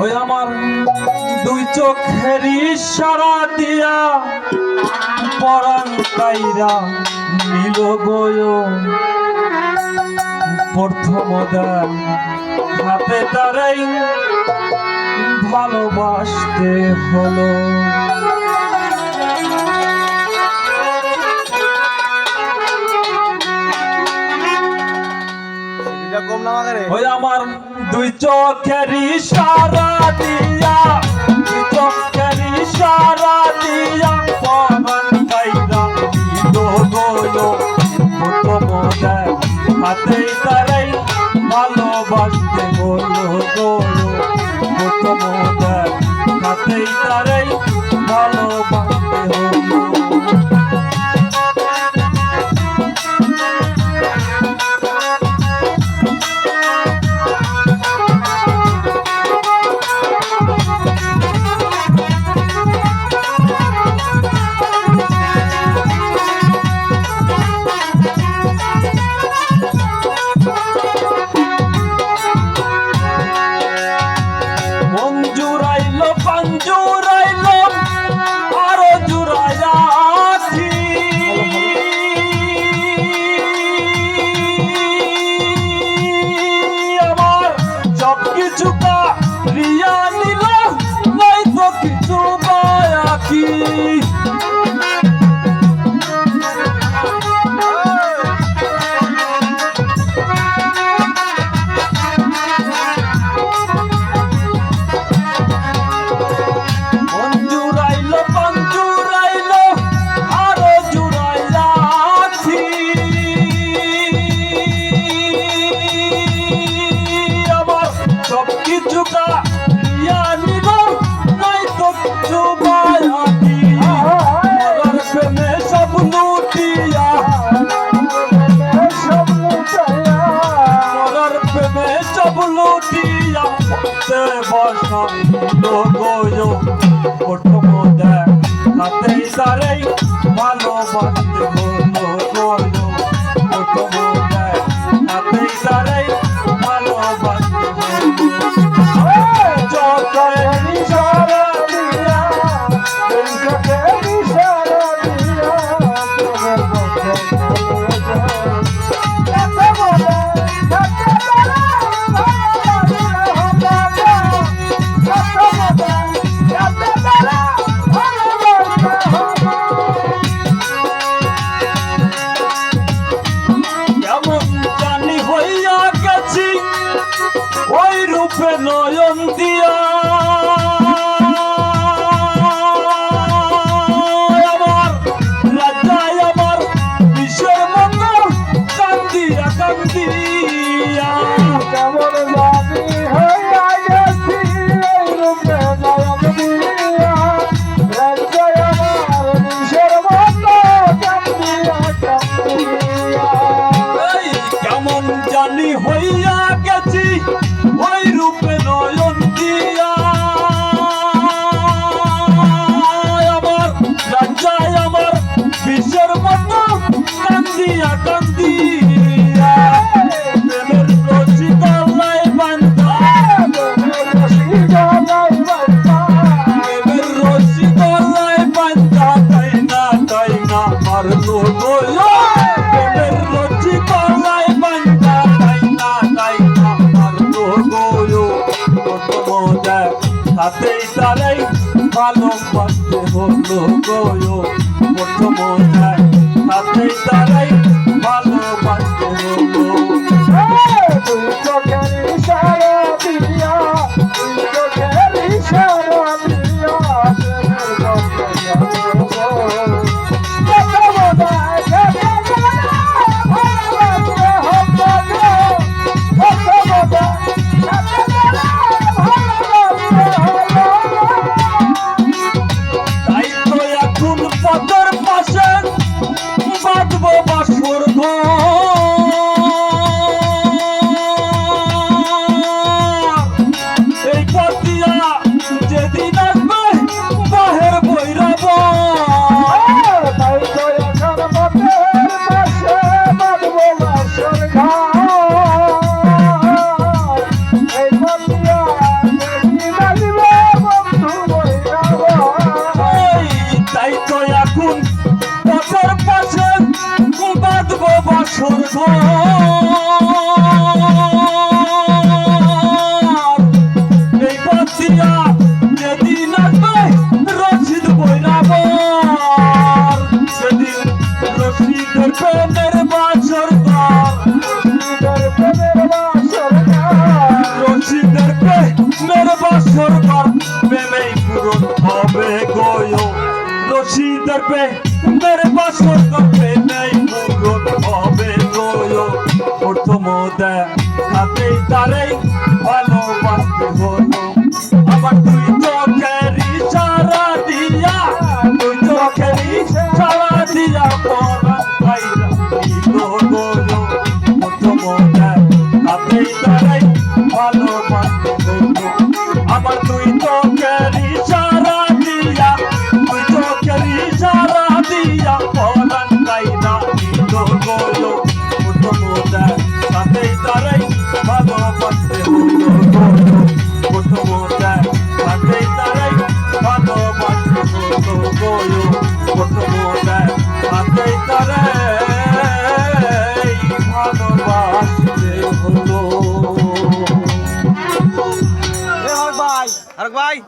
ওই আমার দুই চোখের ইশারা দিয়া পরাণ কাইরা নীল গয় প্রথম হাতে তারাই ভালোবাসতে হলো। ওই আমার দুই চোখের ইশারা দিয়া, দুই চোখের ইশারা দিয়া পরাণ কাইরা নীল গয় প্রথম হাতে তারাই ভালোবাসতে হলো গো। প্রথম হাতে তারাই ভালোবাসতে হলো। প্রথম হাতে তারাই ভালোবাসতে হলো গো। প্রথম হাতে তারাই ভালোবাসতে হলো। চোখের ইশারা দিয়া, চোখের ইশারা দিয়া নয়ন দিয়া আমার রাজায় আমার বিশ্বের মতো কান্দিয়া কান্দিয়া কেমন জানি হইয়া গেছি এই রূপে নয়ন দিয়া রাজায় আমার বিশ্বের মতো কান্দিয়া কান্দিয়া কেমন জানি হইয়া গেছি ওই রূপে নয়ন দিয়া আমার রাজায় আমার বিশ্বের মতো কান্দিয়া কান্দিয়া প্রেমের রশি গলায় বাঁধা, প্রেমের রশি গলায় বাঁধা তাই না মারলো গো। প্রেমের রশি গলায় বাঁধা তাই না মারলো গো। প্রথম হাতেই তারাই ভালোবাসতে হলো গো। প্রথম হাতেই তারাই ভালোবাসতে হলো। দুই চোখের ইশারা দিয়া, দুই চোখের ইশারা দিয়া তাই তো এখন পথের পাশে বাঁধবো বাসর ঘর। এই বাতিয়া যেদিন আসবে রশিদ বৈরাবর সেদিন রশিদের প্রেমের বাসর রশিদের প্রেমের বাসর প্রেমেই পূরণ হবে গয় রশিদের প্রেমের বাসর প্রেমেই পূরণ হবে গয় প্রথম দেখাতেই তারেই ভালোবাসতে হলো আমার তুই চোখের ইশারা দিয়া তুই চোখের ইশারা দিয়া পরাণ খাইরা দিল গলো প্রথম দেখাতেই তারেই ভালোবাসতে হলো আমার তুই চোখের ইশারা দিয়া তুই চোখের ইশারা দিয়া পরাণ খাইরা দিল গলো প্রথম দেখাতেই তারেই ভালোবাসতে হলো গলো প্রথম